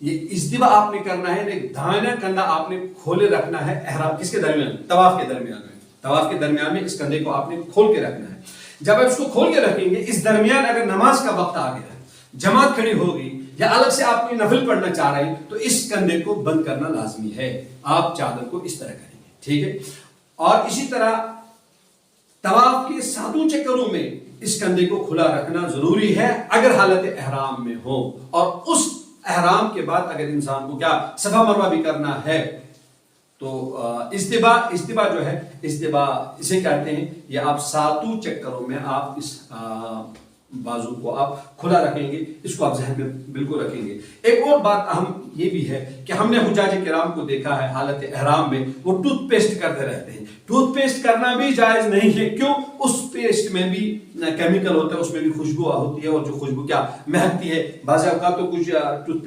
یہ اجتبا آپ نے کرنا ہے، ایک دائنا کندھا آپ نے کھولے رکھنا ہے احرام کس کے درمیان؟ طواف کے درمیان میں. طواف کے درمیان میں اس کندھے کو آپ نے کھول کے رکھنا ہے. جب آپ اس کو کھول کے رکھیں گے، اس درمیان اگر نماز کا وقت آ گیا ہے، جماعت کھڑی ہوگی یا الگ سے آپ کوئی نفل پڑھنا چاہ رہے ہیں، تو اس کندھے کو بند کرنا لازمی ہے. آپ چادر کو اس طرح کریں گے، ٹھیک ہے. اور اسی طرح طواف کے 7 چکروں میں اس کندھے کو کھلا رکھنا ضروری ہے اگر حالت احرام میں ہو. اور اس احرام کے بعد اگر انسان کو کیا صفا مروہ بھی کرنا ہے تو اجتبا جو ہے، اجتبا اسے کہتے ہیں. یہ آپ 7 چکروں میں آپ اس بازو کو آپ کھلا رکھیں گے، اس کو آپ ذہن میں بالکل رکھیں گے. ایک اور بات اہم یہ بھی ہے کہ ہم نے حجاج کرام کو دیکھا ہے حالت احرام میں وہ ٹوتھ پیسٹ کرتے رہتے ہیں. ٹوتھ پیسٹ کرنا بھی جائز نہیں ہے. کیوں؟ اس پیسٹ میں بھی کیمیکل ہوتا ہے، اس میں بھی خوشبو ہوتی ہے، اور جو خوشبو کیا مہکتی ہے. بعض اوقات تو کچھ ٹوتھ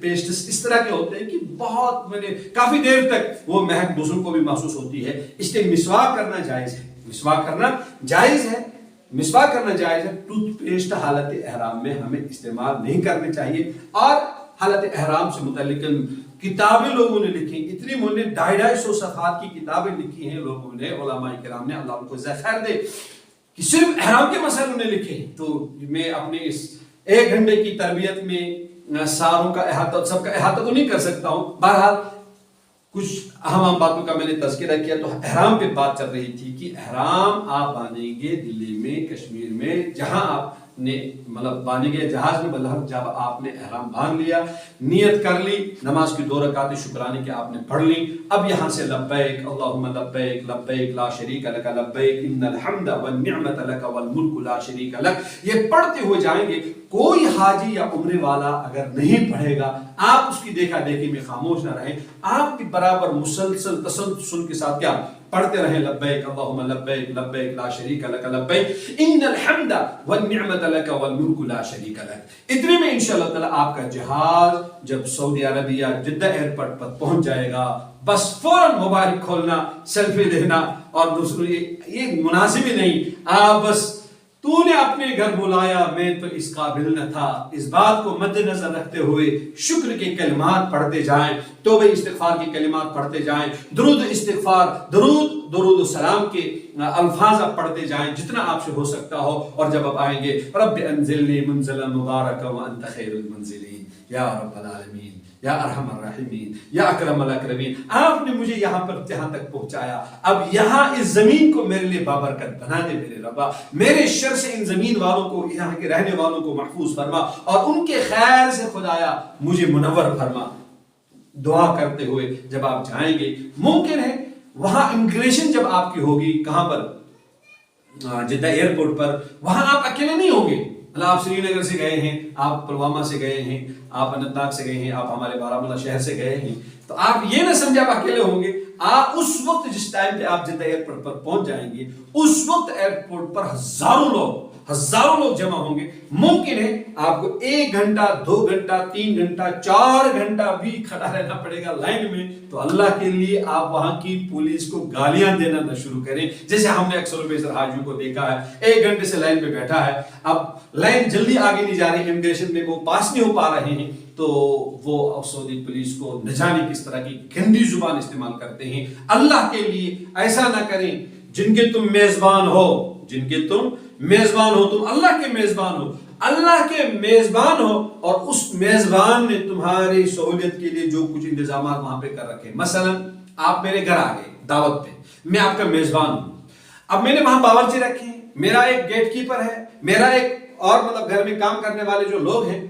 پیسٹ اس طرح کے ہوتے ہیں کہ بہت کافی دیر تک وہ مہک دوسروں کو بھی محسوس ہوتی ہے. اس لیے مسواک کرنا جائز ہے. مسواک کرنا جائز ہے. مسواک کرنا جائز ہے. ٹوتھ پیسٹ حالت احرام میں ہمیں استعمال نہیں کرنے چاہیے. اور حالت احرام سے متعلق کتابیں لوگوں نے لکھی، اتنی 250 صفحات کی کتابیں لکھی ہیں لوگوں نے، علماء کرام نے، اللہ ان کو جزائے خیر دے، کہ صرف احرام کے مسائل انہوں نے لکھے. تو میں اپنے اس 1 گھنٹے کی تربیت میں ساروں کا احاطہ، سب کا احاطہ تو نہیں کر سکتا ہوں. بہرحال کچھ اہم باتوں کا میں نے تذکرہ کیا. تو احرام پہ بات چل رہی تھی کہ احرام آپ باندھیں گے دلی میں، کشمیر میں، جہاں آپ نے مطلب باندھیں گے، جہاز میں بلحق جب آپ نے احرام باندھ لیا، نیت کر لی، نماز کی 2 رکعتیں شکرانے کی آپ نے پڑھ لی. اب یہاں سے لبیک اللہم لبیک لبیک لا شریک لک لبیک ان الحمد والنعمت لک والملک لا شریک لک، یہ پڑھتے ہوئے جائیں گے. کوئی حاجی یا عمرے والا اگر نہیں پڑھے گا، آپ اس کی دیکھا دیکھی میں خاموش نہ رہیں، آپ کی برابر مسلسل تسلسل کے ساتھ کیا پڑھتے رہیں، لبیک اللہم لبیک لبیک لا شریک لک لبیک ان الحمد والنعمت لک والملک لا شریک لک. اتنے میں انشاءاللہ تعالی آپ کا جہاز جب سعودی عربیہ جدہ ایئرپورٹ پر پہنچ جائے گا، بس فوراً موبائل کھولنا، سیلفی لینا، اور دوسروں یہ مناسب ہی نہیں. آپ بس تو نے اپنے گھر بلایا، میں تو اس قابل نہ تھا. اس بات کو مد نظر رکھتے ہوئے شکر کے کلمات پڑھتے جائیں، توبہ استغفار کے کلمات پڑھتے جائیں، درود استغفار، درود و سلام کے الفاظ آپ پڑھتے جائیں جتنا آپ سے ہو سکتا ہو. اور جب آپ آئیں گے، رب انزلنی منزلا مبارکا وانت خیر المنزلین یا رب العالمین یا ارحم الراحمین یا اکرم الاکرمین، آپ نے مجھے یہاں پر جہاں تک پہنچایا، اب یہاں اس زمین کو میرے لیے بابرکت بنا دے میرے ربا. میرے شر سے ان زمین والوں کو، یہاں کے رہنے والوں کو محفوظ فرما، اور ان کے خیر سے خدایا مجھے منور فرما. دعا کرتے ہوئے جب آپ جائیں گے، ممکن ہے وہاں امیگریشن جب آپ کی ہوگی، کہاں پر؟ جدہ ایئرپورٹ پر، وہاں آپ اکیلے نہیں ہوں گے. آپ سری نگر سے گئے ہیں، آپ پلوامہ سے گئے ہیں، آپ اننت ناگ سے گئے ہیں، آپ ہمارے بارہمولہ شہر سے گئے ہیں، تو آپ یہ نہ سمجھے آپ اکیلے ہوں گے. آپ اس وقت جس ٹائم پہ آپ جدہ ایئرپورٹ پر پہنچ جائیں گے، اس وقت ایئرپورٹ پر ہزاروں لوگ جمع ہوں گے. ممکن ہے آپ کو 1 گھنٹہ، 2 گھنٹہ، 3 گھنٹہ، 4 گھنٹہ بھی کھڑا رہنا پڑے گا لائن میں. تو اللہ کے لیے آپ وہاں کی پولیس کو گالیاں دینا نہ شروع کریں، جیسے ہم نے اکثر بیشتر حاجیوں کو دیکھا ہے 1 گھنٹے سے لائن پہ بیٹھا ہے، اب لائن جلدی آگے نہیں جا رہی، امیگریشن میں وہ پاس نہیں ہو پا رہے ہیں، تو وہ سعودی پولیس کو نہ جانے کس طرح کی گندی زبان استعمال کرتے ہیں. اللہ کے لیے ایسا نہ کریں. جن کے تم میزبان ہو، تم اللہ کے میزبان ہو، اللہ کے میزبان ہو، اور اس میزبان نے تمہاری سہولت کے لیے جو کچھ انتظامات وہاں پہ کر رکھے. مثلا آپ میرے گھر آ گئے دعوت پہ، میں آپ کا میزبان ہوں. اب میں نے وہاں باورچی رکھے ہیں، میرا ایک گیٹ کیپر ہے، میرا ایک اور مطلب گھر میں کام کرنے والے جو لوگ ہیں،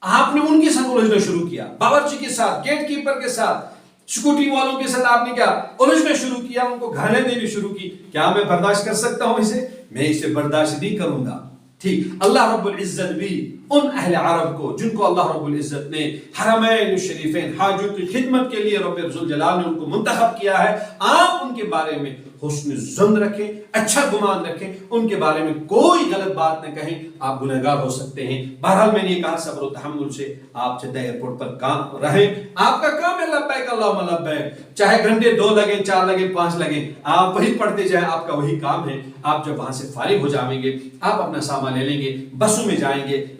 آپ نے ان کے ساتھ الجھنا شروع کیا، باورچی کے ساتھ، گیٹ کیپر کے ساتھ، سیکورٹی والوں کے ساتھ آپ نے کیا الجھنا شروع کیا، ان کو گالیاں دینی شروع کی. کیا میں برداشت کر سکتا ہوں اسے؟ میں اسے برداشت نہیں کروں گا. ٹھیک، اللہ رب العزت بھی ان اہل عرب کو جن کو اللہ رب العزت نے حرمین الشریفین حاجوں کی خدمت کے لیے رب ذوالجلال نے ان کو منتخب کیا ہے، آپ ان کے بارے میں حسن ظن رکھیں، اچھا گمان رکھیں، ان کے بارے میں کوئی غلط بات نہ کہیں، آپ گنہگار ہو سکتے ہیں. بہرحال میں نے یہ کہا صبر و تحمل سے آپ جدہ ایئرپورٹ پر کام رہیں. آپ کا کام ہے لبیک اللہم لبیک، چاہے گھنٹے 2 لگیں، 4 لگیں، 5 لگیں، آپ وہی پڑھتے جائیں، آپ کا وہی کام ہے. آپ جب وہاں سے فارغ ہو جائیں گے، آپ اپنا سامان لے لیں گے، بسوں میں جائیں گے،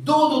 2-2,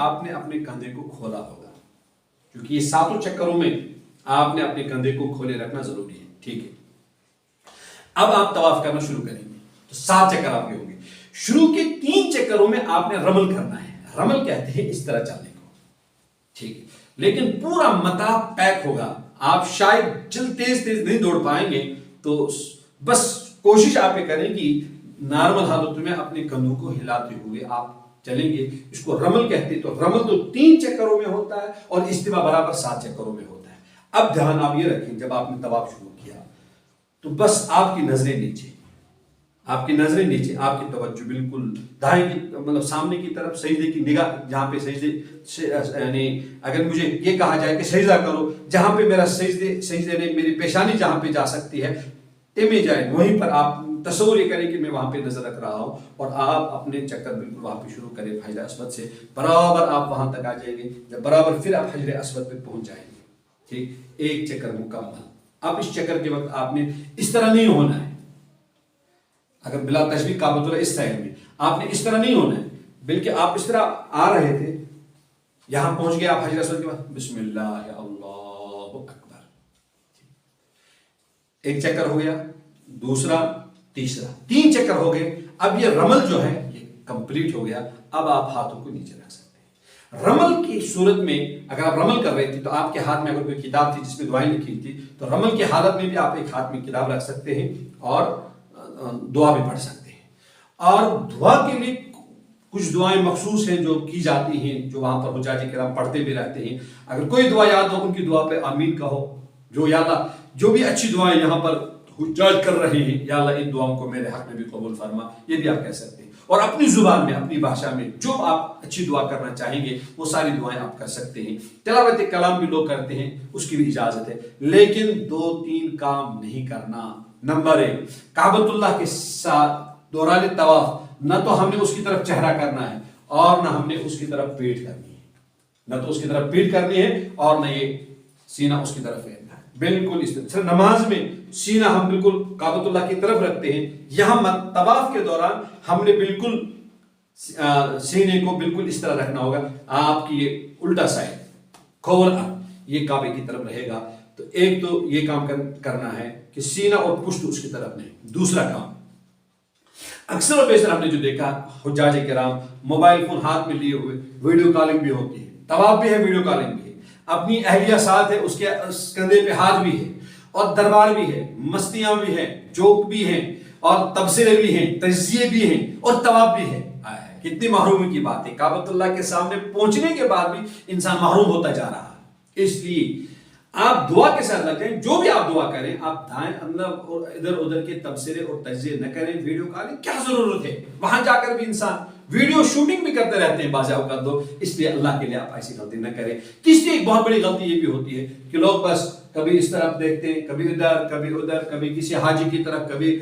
آپ نے اپنے کندھے کو کھولا ہوگا، کیونکہ یہ ساتوں چکروں میں آپ نے اپنے کندھے کو کھولے رکھنا ضروری ہے، ٹھیک ہے۔ اب آپ طواف کرنا شروع کریں گے تو 7 چکر آپ کے ہوں گے۔ شروع کے 3 چکروں میں آپ نے رمل کرنا ہے، رمل کہتے ہیں اس طرح چلنے کو، ٹھیک ہے، لیکن پورا مطاف پیک ہوگا، آپ شاید جلد تیز نہیں دوڑ پائیں گے، تو بس کوشش آپ یہ کریں کہ نارمل حالت میں اپنے کندھوں کو ہلاتے ہوئے آپ چلیں گے۔ اس کو رمل کہتے ہیں، تو رمل تو 3 چکروں میں ہوتا ہے اور استوا برابر 7 چکروں میں ہوتا ہے۔ اب دھیان آپ یہ رکھیں، جب آپ نے طواف شروع کیا تو بس آپ کی نظریں نیچے، آپ کی نظریں نیچے، آپ کی توجہ بالکل دائیں کی مطلب سامنے کی طرف، سجدے کی نگاہ جہاں پہ سجدے یعنی اگر مجھے یہ کہا جائے کہ سجدہ کرو، جہاں پہ میرا سجدے نے میری پیشانی جہاں پہ جا سکتی ہے ٹیمے جائے، وہیں پر آپ تصور یہ کریں کہ میں وہاں پہ نظر رکھ رہا ہوں، اور آپ اپنے چکر بالکل وہاں پہ شروع کریں حجر اسود سے، برابر آپ وہاں تک آ جائیں گے، جب برابر پھر آپ حجر اسود پہ پہنچ جائیں گے، ٹھیک، 1 چکر مکمل۔ اب اس چکر کے وقت آپ نے اس طرح نہیں ہونا ہے، اگر بلا تشبیہ کعبۃ اللہ اس سائڈ میں آپ نے اس طرح نہیں ہونا ہے، بلکہ آپ اس طرح آ رہے تھے، یہاں پہنچ گئے آپ حجر اسود کے بعد بسم اللہ یا اللہ اکبر، 1 چکر ہو گیا، دوسرا، تیسرا، 3 چکر ہو گئے۔ اب یہ رمل جو ہے یہ کمپلیٹ ہو گیا، اب آپ ہاتھوں کو نیچے رکھ سکتے ہیں۔ رمل کی صورت میں اگر آپ رمل کر رہے تھے تو آپ کے ہاتھ میں اگر کوئی کتاب تھی جس میں دعائیں لکھی تھی، تو رمل کی حالت میں بھی آپ ایک ہاتھ میں کتاب رکھ سکتے ہیں اور دعا بھی پڑھ سکتے ہیں۔ اور دعا کے لیے کچھ دعائیں مخصوص ہیں جو کی جاتی ہیں، جو وہاں پر حجاج کرام پڑھتے بھی رہتے ہیں۔ اگر کوئی دعا یاد ہو ان کی دعا پہ آمین کہو، جو یا اللہ جو بھی اچھی دعائیں یہاں پر حجاج کر رہے ہیں، یا اللہ ان دعاؤں کو میرے حق میں بھی قبول فرما، یہ بھی آپ کہہ سکتے ہیں۔ اور اپنی زبان میں، اپنی بھاشا میں جو آپ اچھی دعا کرنا چاہیں گے وہ ساری دعائیں آپ کر سکتے ہیں۔ تلاوت کلام بھی لوگ کرتے ہیں، اس کی بھی اجازت ہے، لیکن 2-3 کام نہیں کرنا۔ نمبر 1، کعبۃ اللہ کے ساتھ دوران طواف نہ تو ہم نے اس کی طرف چہرہ کرنا ہے اور نہ ہم نے اس کی طرف پیٹھ کرنی ہے، نہ تو اس کی طرف پیٹھ کرنی ہے اور نہ یہ سینہ اس کی طرف پھیرنا ہے، بالکل اس طرح۔ صرف نماز میں سینہ ہم بالکل کعبۃ اللہ کی طرف رکھتے ہیں، یہاں طواف کے دوران ہم نے بالکل سینے کو بالکل اس طرح رکھنا ہوگا، آپ کی یہ الٹا سائڈ کھول یہ کعبے کی طرف رہے گا۔ تو ایک تو یہ کام کرنا ہے کہ سینہ اور پشت اس کی طرف نہیں۔ دوسرا کام، اکثر و بیشتر ہم نے جو دیکھا حجاج کرام موبائل فون ہاتھ میں لیے ہوئے ویڈیو کالنگ بھی ہوتی ہے، طواف بھی ہے، ویڈیو کالنگ بھی ہے، اپنی اہلیہ ساتھ ہے، اس کے کندھے پہ ہاتھ بھی ہے، اور دربار بھی ہے، مستیاں بھی ہیں، جوک بھی ہیں، اور تبصرے بھی ہیں، تجزیے بھی ہیں، اور طواف بھی ہے۔ کتنی محرومی کی بات ہے، کعبۃ اللہ کے سامنے پہنچنے کے بعد بھی انسان محروم ہوتا جا رہا ہے۔ اس لیے آپ دعا کے ساتھ لگ جائیں، جو بھی آپ دعا کریں، آپ دائیں اندر اور ادھر ادھر کے تبصرے اور تجزیے نہ کریں۔ ویڈیو کالنگ کیا ضرورت ہے، وہاں جا کر بھی انسان ویڈیو شوٹنگ بھی کرتے رہتے ہیں بعض اوقات لوگ، اس لیے اللہ کے لیے آپ ایسی غلطی نہ کریں۔ تیسری ایک بہت بڑی غلطی یہ بھی ہوتی ہے کہ لوگ بس کبھی اس طرف دیکھتے ہیں، کبھی ادھر، کبھی ادھر، کبھی کسی حاجی کی طرف، کبھی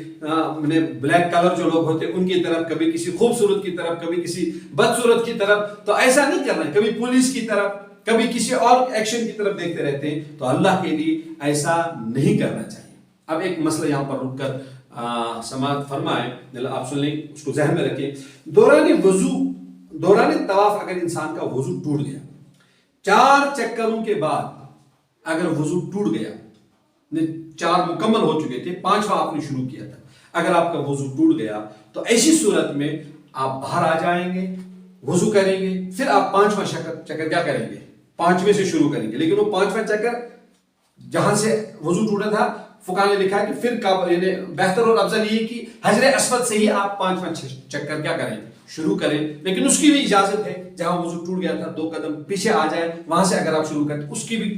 بلیک کلر جو لوگ ہوتے ہیں ان کی طرف، کبھی کسی خوبصورت کی طرف، کبھی کسی بدصورت کی طرف۔ تو ایسا نہیں کرنا ہے، کبھی پولیس کی طرف، کبھی کسی اور ایکشن کی طرف دیکھتے رہتے ہیں، تو اللہ کے لیے ایسا نہیں کرنا چاہیے۔ اب ایک مسئلہ یہاں پر رک کر سماعت فرمائیں، آپ سن لیں، اس کو ذہن میں رکھیں۔ دوران طواف اگر انسان کا وضو ٹوٹ گیا، 4 چکروں کے بعد اگر وضو ٹوٹ گیا، 4 مکمل ہو چکے تھے، 5واں آپ نے شروع کیا تھا، اگر آپ کا وضو ٹوٹ گیا تو ایسی صورت میں آپ باہر آ جائیں گے، وضو کریں گے، پھر آپ 5واں چکر کیا کریں گے، 5ویں سے شروع کریں گے۔ لیکن وہ 5واں چکر جہاں سے وضو ٹوٹا تھا، فقہاء نے لکھا ہے کہ پھر یعنی بہتر اور افضل یہ کہ حجر اسود سے ہی آپ 5واں چکر کیا کریں، شروع کریں۔ لیکن اس کی بھی اجازت ہے، جہاں وضو ٹوٹ گیا تھا 2 قدم پیچھے آ جائیں، وہاں سے اگر آپ شروع کریں، اس کی بھی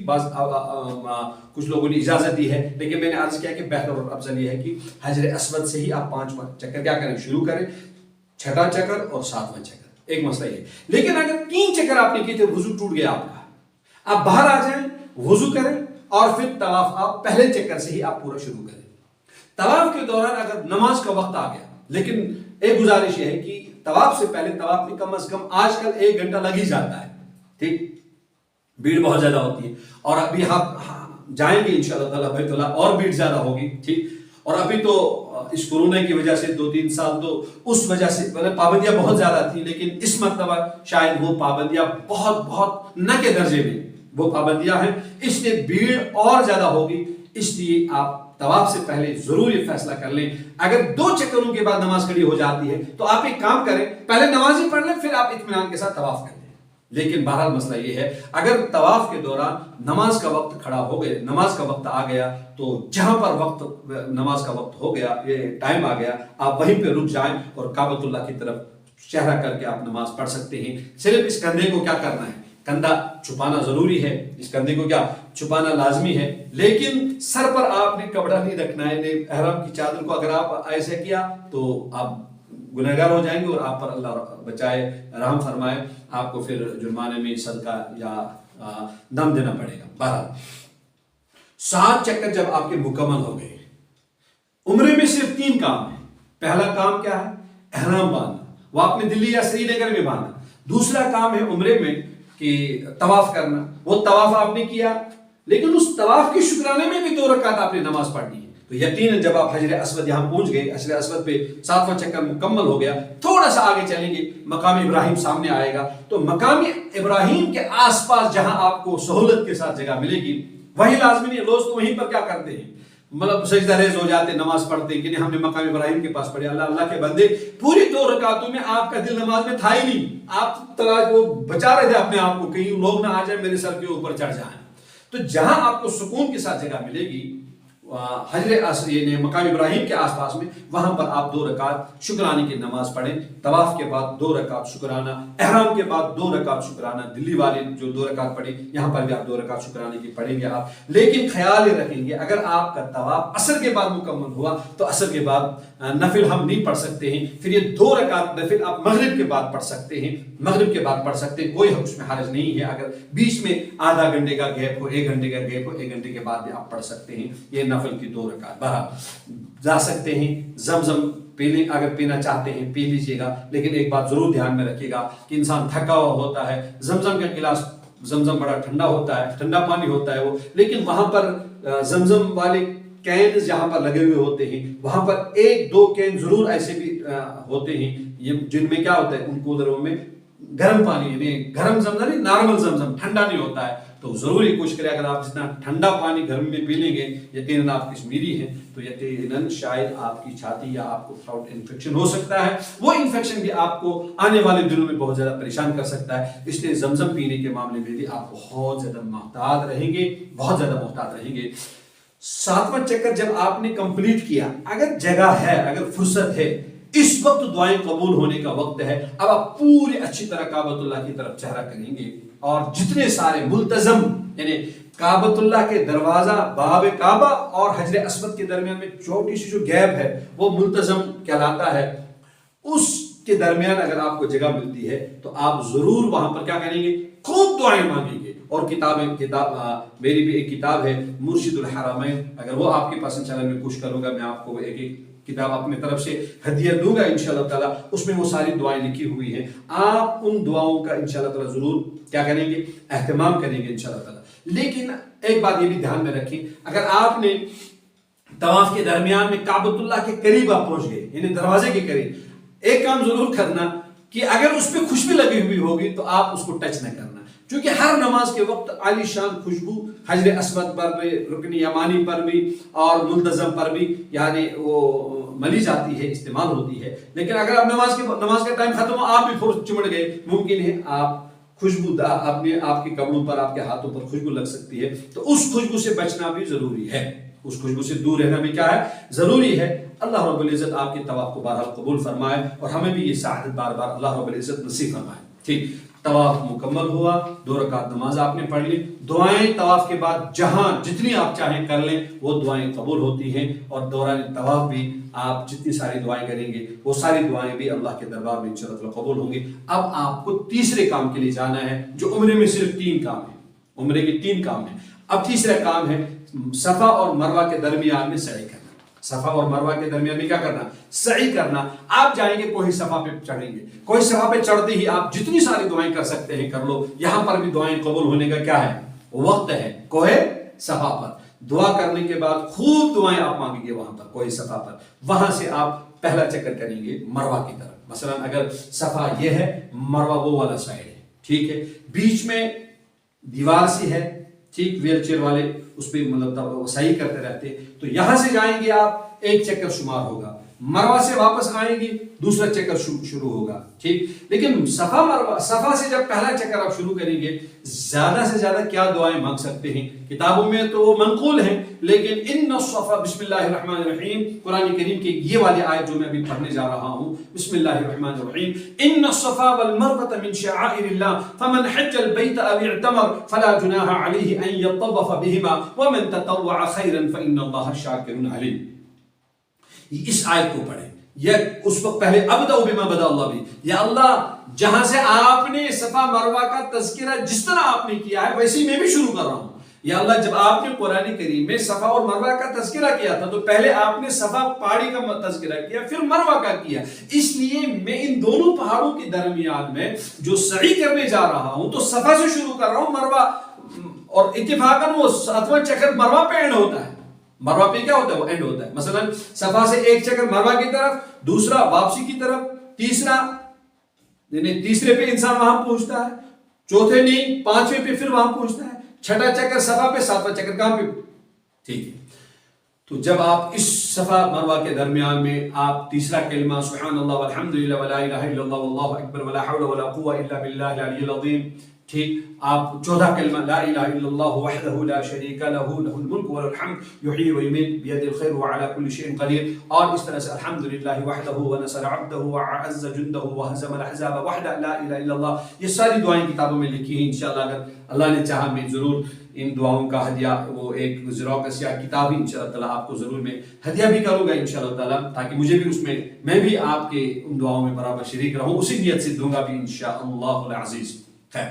کچھ لوگوں نے اجازت دی ہے۔ لیکن میں نے عرض کیا کہ بہتر اور افضل یہ ہے کہ حجر اسود سے ہی آپ 5واں چکر کیا کریں، شروع کریں، 6واں چکر اور 7واں چکر۔ ایک مسئلہ یہ، لیکن اگر 3 چکر آپ نے کیے تھے، وضو ٹوٹ گیا آپ کا، آپ باہر آ جائیں، وضو کریں، اور پھر طواف آپ پہلے چکر سے ہی آپ پورا شروع کریں۔ طواف کے دوران اگر نماز کا وقت آ گیا، لیکن ایک گزارش یہ ہے کہ طواف سے پہلے، طواف میں کم از کم آج کل 1 گھنٹہ لگ ہی جاتا ہے، ٹھیک، بھیڑ بہت زیادہ ہوتی ہے، اور ابھی آپ جائیں گے انشاءاللہ تعالیٰ بیت اللہ اور بھیڑ زیادہ ہوگی، ٹھیک، اور ابھی تو اس کورونا کی وجہ سے 2-3 سال تو اس وجہ سے پابندیاں بہت زیادہ تھیں، لیکن اس مرتبہ شاید وہ پابندیاں بہت نہ کے درجے میں وہ پابندیاں ہیں، اس لیے بھیڑ اور زیادہ ہوگی۔ اس لیے آپ طواف سے پہلے ضرور یہ فیصلہ کر لیں، اگر 2 چکروں کے بعد نماز کھڑی ہو جاتی ہے تو آپ ایک کام کریں، پہلے نماز ہی پڑھ لیں، پھر آپ اطمینان کے ساتھ طواف کر لیں۔ لیکن بہرحال مسئلہ یہ ہے، اگر طواف کے دوران نماز کا وقت کھڑا ہو گیا، نماز کا وقت آ گیا، تو جہاں پر نماز کا وقت ہو گیا، یہ ٹائم آ گیا، آپ وہیں پہ رک جائیں اور کعبۃ اللہ کی طرف چہرہ کر کے آپ نماز پڑھ سکتے ہیں۔ صرف اس کندھے کو کیا کرنا ہے، کندھا چھپانا ضروری ہے، اس کندھے کو کیا چھپانا لازمی ہے، لیکن سر پر آپ نے کپڑا نہیں رکھنا ہے۔ احرام کی چادر کو اگر آپ ایسے کیا تو آپ گنہگار ہو جائیں گے اور آپ پر اللہ بچائے، رحم فرمائے، آپ کو پھر جرمانے میں صدقہ یا دم دینا پڑے گا۔ بہرحال 7 چکر جب آپ کے مکمل ہو گئے، عمرے میں صرف 3 کام ہیں۔ پہلا کام کیا ہے، احرام باندھنا، وہ آپ نے دلی یا سری نگر میں باندھا۔ دوسرا کام ہے عمرے میں کہ طواف کرنا، وہ طواف آپ نے کیا، لیکن اس طواف کے شکرانے میں بھی 2 رکعت آپ نے نماز پڑھنی ہے۔ تو یقیناً جب آپ حجر اسود یہاں پہنچ گئے، حجر اسود پہ 7واں چکر مکمل ہو گیا، تھوڑا سا آگے چلیں گے، مقام ابراہیم سامنے آئے گا، تو مقام ابراہیم کے آس پاس جہاں آپ کو سہولت کے ساتھ جگہ ملے گی، وہی لازمی نہیں، لوگ تو وہیں پر کیا کرتے ہیں، مطلب سجدہ ریز ہو جاتے، نماز پڑھتے کہ نہیں ہم نے مقام ابراہیم کے پاس پڑھی۔ اللہ کے بندے، پوری 2 رکعتوں میں آپ کا دل نماز میں تھا ہی نہیں، آپ تلاش وہ بچا رہے تھے اپنے آپ کو، کہیں لوگ نہ آ جائیں میرے سر کے اوپر چڑھ جائیں۔ تو جہاں آپ کو سکون کے ساتھ جگہ ملے گی حجر اسود یعنی مقام ابراہیم کے آس پاس میں، وہاں پر آپ 2 رکعت شکرانے کی نماز پڑھیں۔ طواف کے بعد 2 رکعت شکرانہ، احرام کے بعد 2 رکعت شکرانہ، دلی والے جو 2 رکعت پڑھیں، یہاں پر بھی آپ 2 رکعت شکرانے کی پڑھیں گے آپ۔ لیکن خیال یہ رکھیں گے، اگر آپ کا طواف عصر کے بعد مکمل ہوا تو عصر کے بعد نفل ہم نہیں پڑھ سکتے ہیں، پھر یہ 2 رکعت نفل آپ مغرب کے بعد پڑھ سکتے ہیں، مغرب کے بعد پڑھ سکتے ہیں، کوئی اس میں حرج نہیں ہے۔ اگر بیچ میں آدھا گھنٹے کا گیپ ہو، 1 گھنٹے کا گیپ ہو، 1 گھنٹے کے بعد بھی آپ پڑھ سکتے ہیں یہ نفل کی 2 رکعت۔ بہرحال جا سکتے ہیں، زمزم پینے اگر پینا چاہتے ہیں پی لیجئے گا، لیکن ایک بات ضرور دھیان میں رکھیے گا کہ انسان تھکا ہوا ہوتا ہے، زمزم کا گلاس، زمزم بڑا ٹھنڈا ہوتا ہے، ٹھنڈا پانی ہوتا ہے وہ، لیکن وہاں پر زمزم والے کینز جہاں پر لگے ہوئے ہوتے ہیں، وہاں پر 1-2 کین ضرور ایسے بھی ہوتے ہیں جن میں کیا ہوتا ہے، ان کولروں میں گرم پانی، یعنی گرم زمزم نہیں، نارمل زمزم، ٹھنڈا نہیں ہوتا ہے، تو ضرور یہ کوشش کریں اگر آپ جتنا ٹھنڈا پانی گرم میں پی لیں گے، یقیناً آپ کشمیری ہیں تو یقیناً شاید آپ کی چھاتی یا آپ کو تھروٹ انفیکشن ہو سکتا ہے، وہ انفیکشن بھی آپ کو آنے والے دنوں میں بہت زیادہ پریشان کر سکتا ہے، اس لیے زمزم پینے کے معاملے میں بھی آپ بہت زیادہ محتاط رہیں گے، بہت زیادہ محتاط رہیں گے۔ 7واں چکر جب آپ نے کمپلیٹ کیا، اگر جگہ ہے، اگر فرصت ہے، اس وقت دعائیں قبول ہونے کا وقت ہے، اب آپ پوری اچھی طرح کعبۃ اللہ کی طرف چہرہ کریں گے، اور جتنے سارے ملتزم یعنی کعبۃ اللہ کے دروازہ باب کعبہ اور حجر اسود کے درمیان میں چھوٹی سی جو گیپ ہے وہ ملتزم کہلاتا ہے، اس کے درمیان اگر آپ کو جگہ ملتی ہے تو آپ ضرور وہاں پر کیا کریں گے، خوب دعائیں مانگیں گے۔ اور کتاب میری بھی ایک کتاب ہے مرشد الحرمین، اگر وہ آپ کے پاس انشاءاللہ میں کوشش کروں گا، میں آپ کو ایک کتاب اپنے طرف سے ہدیہ دوں گا انشاءاللہ تعالی، اس میں وہ ساری دعائیں لکھی ہوئی ہیں، آپ ان دعاؤں کا انشاءاللہ تعالی ضرور کیا کریں گے، اہتمام کریں گے انشاءاللہ تعالی۔ لیکن ایک بات یہ بھی دھیان میں رکھیں، اگر آپ نے طواف کے درمیان میں کعبۃ اللہ کے قریب آپ پہنچ گئے، یعنی دروازے کے قریب، ایک کام ضرور کرنا کہ اگر اس پہ خوشبو لگی ہوئی ہوگی تو آپ اس کو ٹچ نہ کرنا، کیونکہ ہر نماز کے وقت عالی شان خوشبو حجر اسود پر بھی، رکن یمانی پر بھی اور ملتزم پر بھی یعنی وہ ملی جاتی ہے، استعمال ہوتی ہے، لیکن اگر آپ نماز کا ٹائم ختم ہو آپ بھی چمڑ گئے، ممکن ہے آپ خوشبو اپنے آپ کے کپڑوں پر، آپ کے ہاتھوں پر خوشبو لگ سکتی ہے، تو اس خوشبو سے بچنا بھی ضروری ہے، اس خوشبو سے دور رہنا بھی کیا ہے، ضروری ہے۔ اللہ رب العزت آپ کے طواف کو بہرحال قبول فرمائے اور ہمیں بھی یہ سعادت بار بار اللہ رب العزت نصیب فرمائے۔ ٹھیک، طواف مکمل ہوا، 2 رکعت نماز آپ نے پڑھ لی، دعائیں طواف کے بعد جہاں جتنی آپ چاہیں کر لیں، وہ دعائیں قبول ہوتی ہیں، اور دوران طواف بھی آپ جتنی ساری دعائیں کریں گے وہ ساری دعائیں بھی اللہ کے دربار میں انشاءاللہ قبول ہوں گی۔ اب آپ کو تیسرے کام کے لیے جانا ہے، جو عمرے میں صرف 3 کام ہیں، عمرے کے 3 کام ہیں۔ اب تیسرا کام ہے صفا اور مروہ کے درمیان میں سعی کرنا۔ صفا اور مروہ کے درمیان میں کیا کرنا، سعی کرنا۔ آپ جائیں گے کوہ صفا پہ چڑھیں گے، کوہ صفا پہ چڑھتے ہی آپ جتنی ساری دعائیں کر سکتے ہیں کر لو، یہاں پر بھی دعائیں قبول ہونے کا کیا ہے، وقت ہے کوہ صفا پر۔ دعا کرنے کے بعد خوب دعائیں آپ مانگیں گے وہاں پر کوئی صفا پر، وہاں سے آپ پہلا چکر کریں گے مروہ کی طرف. مثلا اگر صفا یہ ہے، مروہ وہ والا سائڈ ہے، ٹھیک ہے، بیچ میں دیوار سی ہے، ٹھیک، ویل چیئر والے اس پہ مطلب وہ صحیح کرتے رہتے، تو یہاں سے جائیں گے آپ، ایک چکر شمار ہوگا، مروہ سے واپس آئیں گے دوسرا چکر شروع ہوگا، ٹھیک. لیکن صفا سے جب پہلا چکر آپ شروع کریں گے، زیادہ سے زیادہ کیا دعائیں مانگ سکتے ہیں؟ کتابوں میں تو وہ منقول ہیں، لیکن ان الصفا، بسم اللہ الرحمن الرحیم، قرآن کریم کی یہ والی آیت جو میں ابھی پڑھنے جا رہا ہوں، بسم اللہ الرحمن الرحیم، ان الصفا والمروة من شعائر اللہ فمن حج البیت او اعتمر فلا جناح علیہ ان یطوف بہما ومن تطوع خیرا فان اللہ شاکر علیم. اس آیت کو پڑھیں، یا اس وقت پہلے ابدأ بما بدأ اللہ بھی، یا اللہ جہاں سے آپ نے صفا مروہ کا تذکرہ جس طرح آپ نے کیا ہے ویسے ہی میں بھی شروع کر رہا ہوں. یا اللہ جب آپ نے قرآن کریم میں صفا اور مروہ کا تذکرہ کیا تھا تو پہلے آپ نے صفا پہاڑی کا تذکرہ کیا، پھر مروہ کا کیا، اس لیے میں ان دونوں پہاڑوں کے درمیان میں جو سعی کرنے جا رہا ہوں تو صفا سے شروع کر رہا ہوں، مروہ، اور اتفاقاً وہ 7واں چکر مروہ پہ اینڈ ہوتا ہے. مروہ پہ کیا ہوتا ہے؟ وہ اینڈ ہوتا ہے. مثلا صفا سے ایک چکر مروہ کی طرف، دوسرا واپسی کی طرف، تیسرا یعنی تیسرے پہ انسان وہاں پہنچتا ہے، چوتھے نہیں، پانچویں پہ پھر وہاں پہنچتا ہے، چھٹا چکر صفا پہ، ساتواں چکر کہاں پہ؟ ٹھیک ہے. تو جب آپ اس صفا مروہ کے درمیان میں آپ تیسرا کلمہ سبحان اللہ والحمدللہ ولا الہ الا اللہ واللہ اکبر ولا حول ولا قوة الا باللہ العلی العظیم، ٹھیک، آپ 14 کلمہ لا الہ الا اللہ وحدہ لا شریک لہ لہ الملک وله الحمد یحیی ویمیت بیدہ الخیر وعلی کل شیء قدیر، اور اس طرح سے الحمدللہ وحدہ ونصر عبدہ وعز جندہ وہزم الاحزاب وحدہ لا الہ الا اللہ. یہ ساری دعائیں کتابوں میں لکھی ہیں. انشاءاللہ اگر اللہ نے چاہا میں ضرور ان دعاؤں کا ہدیہ، وہ ایک زیروکس یا کتاب ہی انشاءاللہ تعالیٰ آپ کو ضرور میں ہدیہ بھی کروں گا انشاءاللہ تعالیٰ، تاکہ مجھے بھی اس میں بھی آپ کے ان دعاؤں میں برابر شریک رہوں، اسی نیت سے دوں گا بھی انشاءاللہ العزیز. خیر،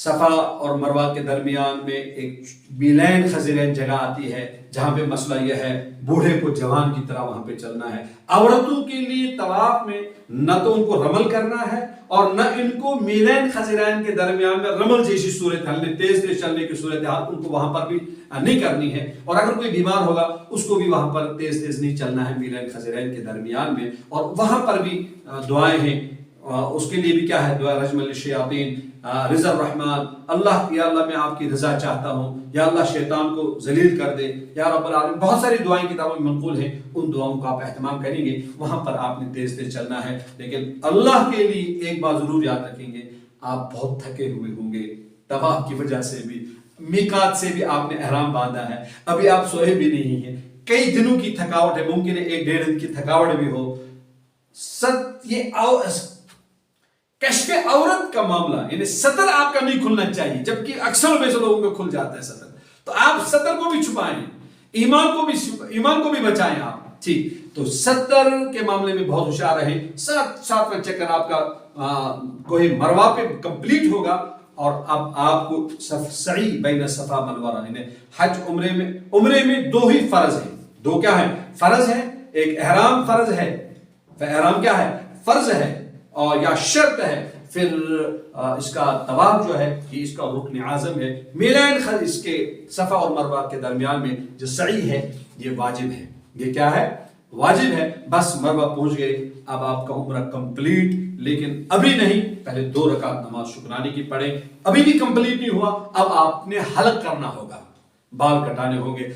صفا اور مروہ کے درمیان میں ایک میلین خزرین جگہ آتی ہے جہاں پہ مسئلہ یہ ہے بوڑھے کو جوان کی طرح وہاں پہ چلنا ہے. عورتوں کے لیے طواف میں نہ تو ان کو رمل کرنا ہے اور نہ ان کو میلین خزرین کے درمیان میں رمل جیسی صورتحال، تیز چلنے کی صورتحال ان کو وہاں پر بھی نہیں کرنی ہے، اور اگر کوئی بیمار ہوگا اس کو بھی وہاں پر تیز نہیں چلنا ہے میلین خزرین کے درمیان میں. اور وہاں پر بھی دعائیں ہیں، اس کے لیے بھی کیا ہے؟ دعا رجم الشیاطین، رضا الرحمن، اللہ یا اللہ میں آپ کی رضا چاہتا ہوں، یا اللہ شیطان کو ذلیل کر دے، یا رب العالمین. بہت ساری دعائیں کتابوں میں منقول ہیں، ان دعاؤں کا آپ اہتمام کریں گے، وہاں پر آپ نے تیز چلنا ہے. لیکن اللہ کے لیے ایک بات ضرور یاد رکھیں گے، آپ بہت تھکے ہوئے ہوں گے طواف کی وجہ سے بھی، میقات سے بھی آپ نے احرام باندھا ہے، ابھی آپ سوئے بھی نہیں ہیں، کئی دنوں کی تھکاوٹ ہے، ممکن ہے 1-1.5 دن کی تھکاوٹ بھی ہو. یہ کشف عورت کا معاملہ، یعنی سطر آپ کا نہیں کھلنا چاہیے، جبکہ اکثر میں سے لوگوں کو کھل جاتا ہے سطر، تو آپ سطر کو بھی چھپائیں، ایمان کو بھی بچائیں آپ، ٹھیک. تو سطر کے معاملے میں بہت ہوشیار رہیں. 7واں چکر آپ کا کوئی مروہ پہ کمپلیٹ ہوگا، اور اب آپ کو سعی بین صفا مروہ، یعنی حج عمرے میں 2 ہی فرض ہیں. 2 کیا ہیں؟ فرض ہیں. ایک احرام فرض ہے، احرام کیا ہے؟ فرض ہے اور یا شرط ہے. پھر اس کا طواف جو ہے یہ اس کا رکن اعظم ہے. میلین اس کے صفا اور مروہ کے درمیان میں جو سعی ہے یہ واجب ہے. یہ کیا ہے؟ واجب ہے. بس مروہ پہنچ گئے، اب آپ کا عمرہ کمپلیٹ. لیکن ابھی نہیں، پہلے 2 رکعت نماز شکرانے کی پڑھیں. ابھی بھی کمپلیٹ نہیں ہوا، اب آپ نے حلق کرنا ہوگا، بال کٹانے ہوں گے.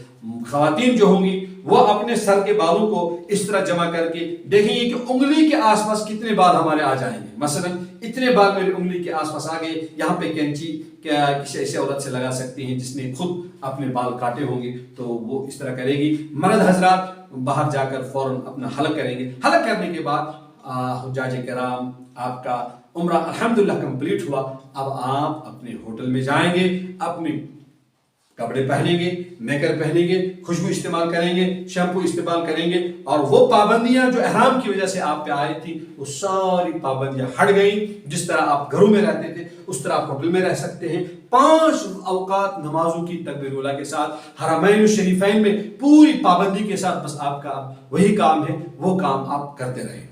خواتین جو ہوں گی وہ اپنے سر کے بالوں کو اس طرح جمع کر کے دیکھیں گے کہ انگلی کے آس پاس کتنے بال ہمارے آ جائیں گے. مثلا اتنے بال میری انگلی کے آس پاس آ گئے، یہاں پہ کینچی کیا کسی ایسے عورت سے لگا سکتی ہیں جس نے خود اپنے بال کاٹے ہوں گے، تو وہ اس طرح کرے گی. مرد حضرات باہر جا کر فوراً اپنا حلق کریں گے. حلق کرنے کے بعد حجاج کرام آپ کا عمرہ الحمدللہ کمپلیٹ ہوا. اب آپ اپنے ہوٹل میں جائیں گے، اپنے کپڑے پہنیں گے، میکر پہنیں گے، خوشبو استعمال کریں گے، شیمپو استعمال کریں گے، اور وہ پابندیاں جو احرام کی وجہ سے آپ پہ آئی تھی وہ ساری پابندیاں ہٹ گئیں. جس طرح آپ گھروں میں رہتے تھے اس طرح آپ ہوٹل میں رہ سکتے ہیں. 5 اوقات نمازوں کی تکبیر اولیٰ کے ساتھ حرمین الشریفین میں پوری پابندی کے ساتھ. بس آپ کا وہی کام ہے، وہ کام آپ کرتے رہیں.